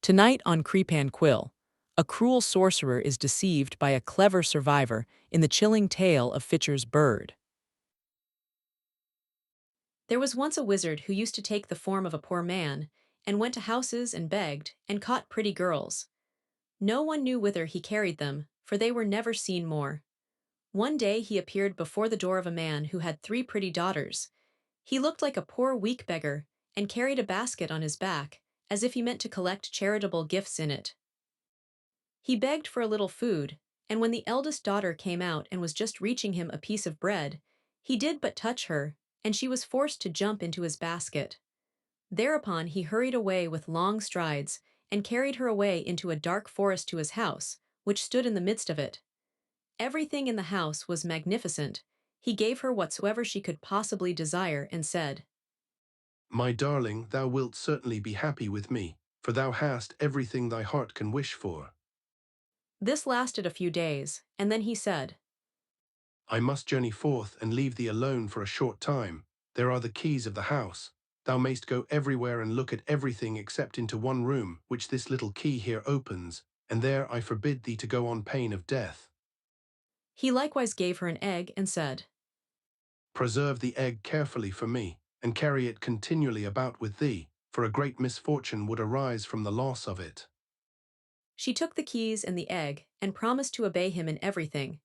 Tonight on CreepAndQuill, a cruel sorcerer is deceived by a clever survivor in the chilling tale of Fitcher's bird. There was once a wizard who used to take the form of a poor man, and went to houses and begged, and caught pretty girls. No one knew whither he carried them, for they were never seen more. One day he appeared before the door of a man who had 3 pretty daughters. He looked like a poor weak beggar, and carried a basket on his back, as if he meant to collect charitable gifts in it. He begged for a little food, and when the eldest daughter came out and was just reaching him a piece of bread, he did but touch her, and she was forced to jump into his basket. Thereupon he hurried away with long strides, and carried her away into a dark forest to his house, which stood in the midst of it. Everything in the house was magnificent. He gave her whatsoever she could possibly desire, and said, My darling, thou wilt certainly be happy with me, for thou hast everything thy heart can wish for. This lasted a few days, and then he said, I must journey forth and leave thee alone for a short time. There are the keys of the house. Thou mayst go everywhere and look at everything except into one room, which this little key here opens, and there I forbid thee to go on pain of death. He likewise gave her an egg and said, Preserve the egg carefully for me, and carry it continually about with thee, for a great misfortune would arise from the loss of it. She took the keys and the egg, and promised to obey him in everything.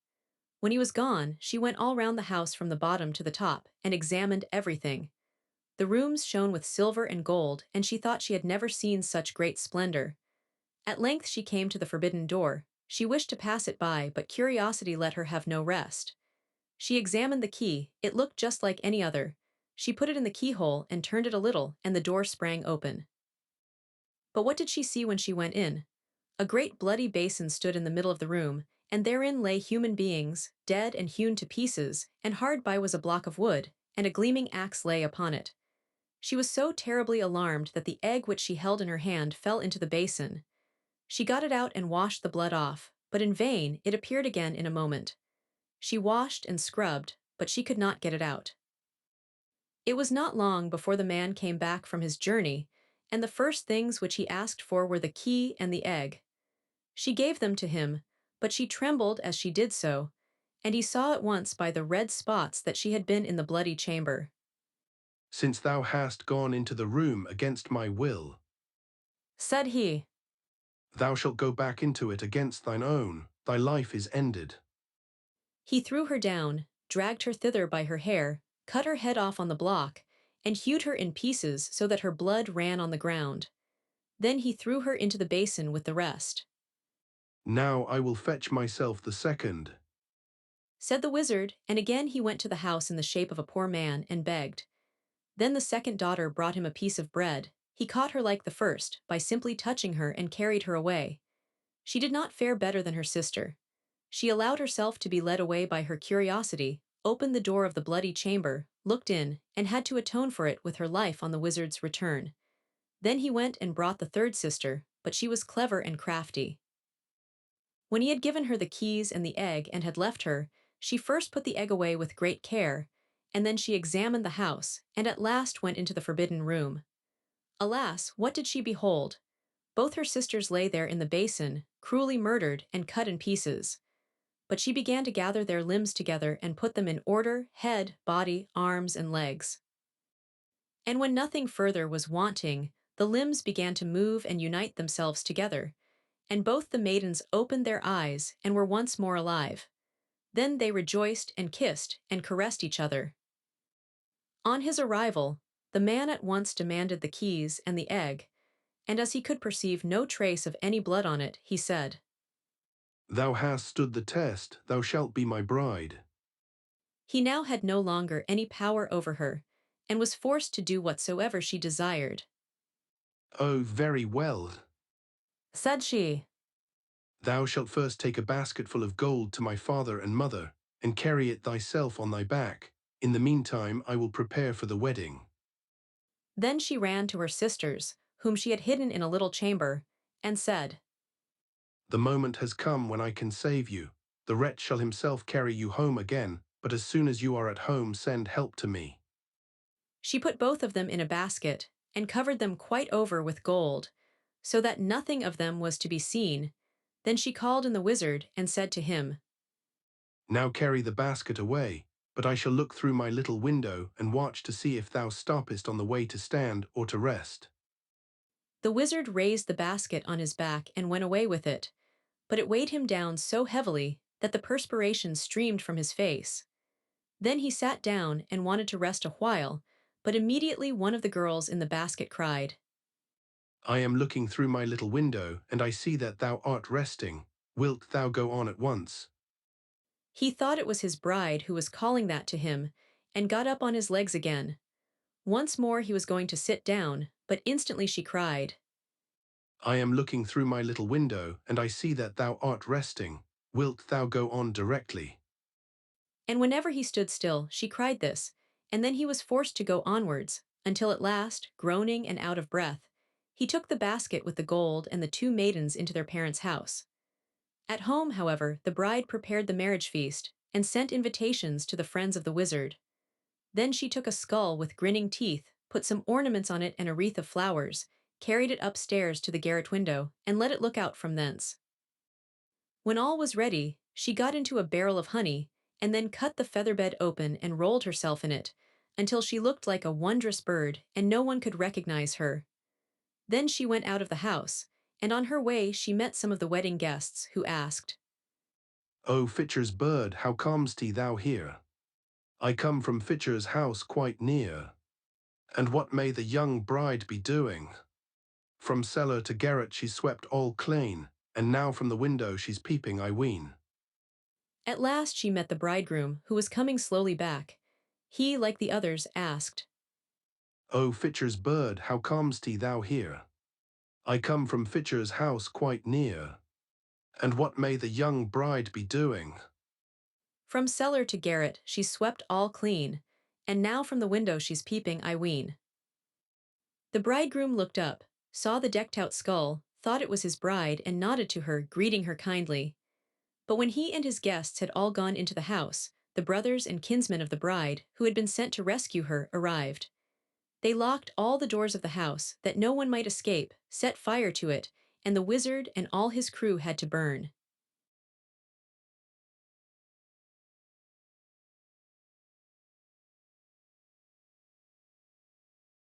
When he was gone, she went all round the house from the bottom to the top, and examined everything. The rooms shone with silver and gold, and she thought she had never seen such great splendor. At length she came to the forbidden door. She wished to pass it by, but curiosity let her have no rest. She examined the key. It looked just like any other. She put it in the keyhole and turned it a little, and the door sprang open. But what did she see when she went in? A great bloody basin stood in the middle of the room, and therein lay human beings, dead and hewn to pieces, and hard by was a block of wood, and a gleaming axe lay upon it. She was so terribly alarmed that the egg which she held in her hand fell into the basin. She got it out and washed the blood off, but in vain. It appeared again in a moment. She washed and scrubbed, but she could not get it out. It was not long before the man came back from his journey, and the first things which he asked for were the key and the egg. She gave them to him, but she trembled as she did so, and he saw at once by the red spots that she had been in the bloody chamber. Since thou hast gone into the room against my will, Said he, thou shalt go back into it against thine own. Thy life is ended. he threw her down, dragged her thither by her hair, cut her head off on the block, and hewed her in pieces so that her blood ran on the ground. Then he threw her into the basin with the rest. Now I will fetch myself the second. Said the wizard, and again he went to the house in the shape of a poor man, and begged. Then the second daughter brought him a piece of bread. He caught her like the first, by simply touching her, and carried her away. She did not fare better than her sister. She allowed herself to be led away by her curiosity, opened the door of the bloody chamber, looked in, and had to atone for it with her life on the wizard's return. Then he went and brought the third sister, but she was clever and crafty. When he had given her the keys and the egg and had left her, she first put the egg away with great care, and then she examined the house, and at last went into the forbidden room. Alas, what did she behold? Both her sisters lay there in the basin, cruelly murdered and cut in pieces. But she began to gather their limbs together and put them in order, head, body, arms, and legs. And when nothing further was wanting, the limbs began to move and unite themselves together, and both the maidens opened their eyes and were once more alive. Then they rejoiced and kissed and caressed each other. On his arrival, the man at once demanded the keys and the egg, and as he could perceive no trace of any blood on it, he said, Thou hast stood the test, thou shalt be my bride. he now had no longer any power over her, and was forced to do whatsoever she desired. Oh, very well. Said she, Thou shalt first take a basketful of gold to my father and mother, and carry it thyself on thy back. In the meantime I will prepare for the wedding. Then she ran to her sisters, whom she had hidden in a little chamber, and said, The moment has come when I can save you. The wretch shall himself carry you home again, but as soon as you are at home send help to me. She put both of them in a basket, and covered them quite over with gold. so that nothing of them was to be seen. Then she called in the wizard and said to him, Now carry the basket away, but I shall look through my little window and watch to see if thou stoppest on the way to stand or to rest. The wizard raised the basket on his back and went away with it, but it weighed him down so heavily that the perspiration streamed from his face. Then he sat down and wanted to rest a while, but immediately one of the girls in the basket cried, I am looking through my little window, and I see that thou art resting. Wilt thou go on at once? He thought it was his bride who was calling that to him, and got up on his legs again. Once more he was going to sit down, but instantly she cried, I am looking through my little window, and I see that thou art resting. Wilt thou go on directly? and whenever he stood still, she cried this, and then he was forced to go onwards, until at last, groaning and out of breath, he took the basket with the gold and the two maidens into their parents' house. At home, however, the bride prepared the marriage feast, and sent invitations to the friends of the wizard. Then she took a skull with grinning teeth, put some ornaments on it and a wreath of flowers, carried it upstairs to the garret window, and let it look out from thence. When all was ready, she got into a barrel of honey, and then cut the feather bed open and rolled herself in it, until she looked like a wondrous bird, and no one could recognize her. Then she went out of the house, and on her way she met some of the wedding guests, who asked, O Fitcher's bird, how comest thou here? I come from Fitcher's house quite near. And what may the young bride be doing? From cellar to garret she's swept all clean, and now from the window she's peeping, I ween. At last she met the bridegroom, who was coming slowly back. He, like the others, asked, O Fitcher's bird, how comest thou here? I come from Fitcher's house quite near. And what may the young bride be doing? From cellar to garret she's swept all clean, and now from the window she's peeping, I ween. The bridegroom looked up, saw the decked-out skull, thought it was his bride, and nodded to her, greeting her kindly. But when he and his guests had all gone into the house, the brothers and kinsmen of the bride, who had been sent to rescue her, arrived. They locked all the doors of the house, that no one might escape, set fire to it, and the wizard and all his crew had to burn.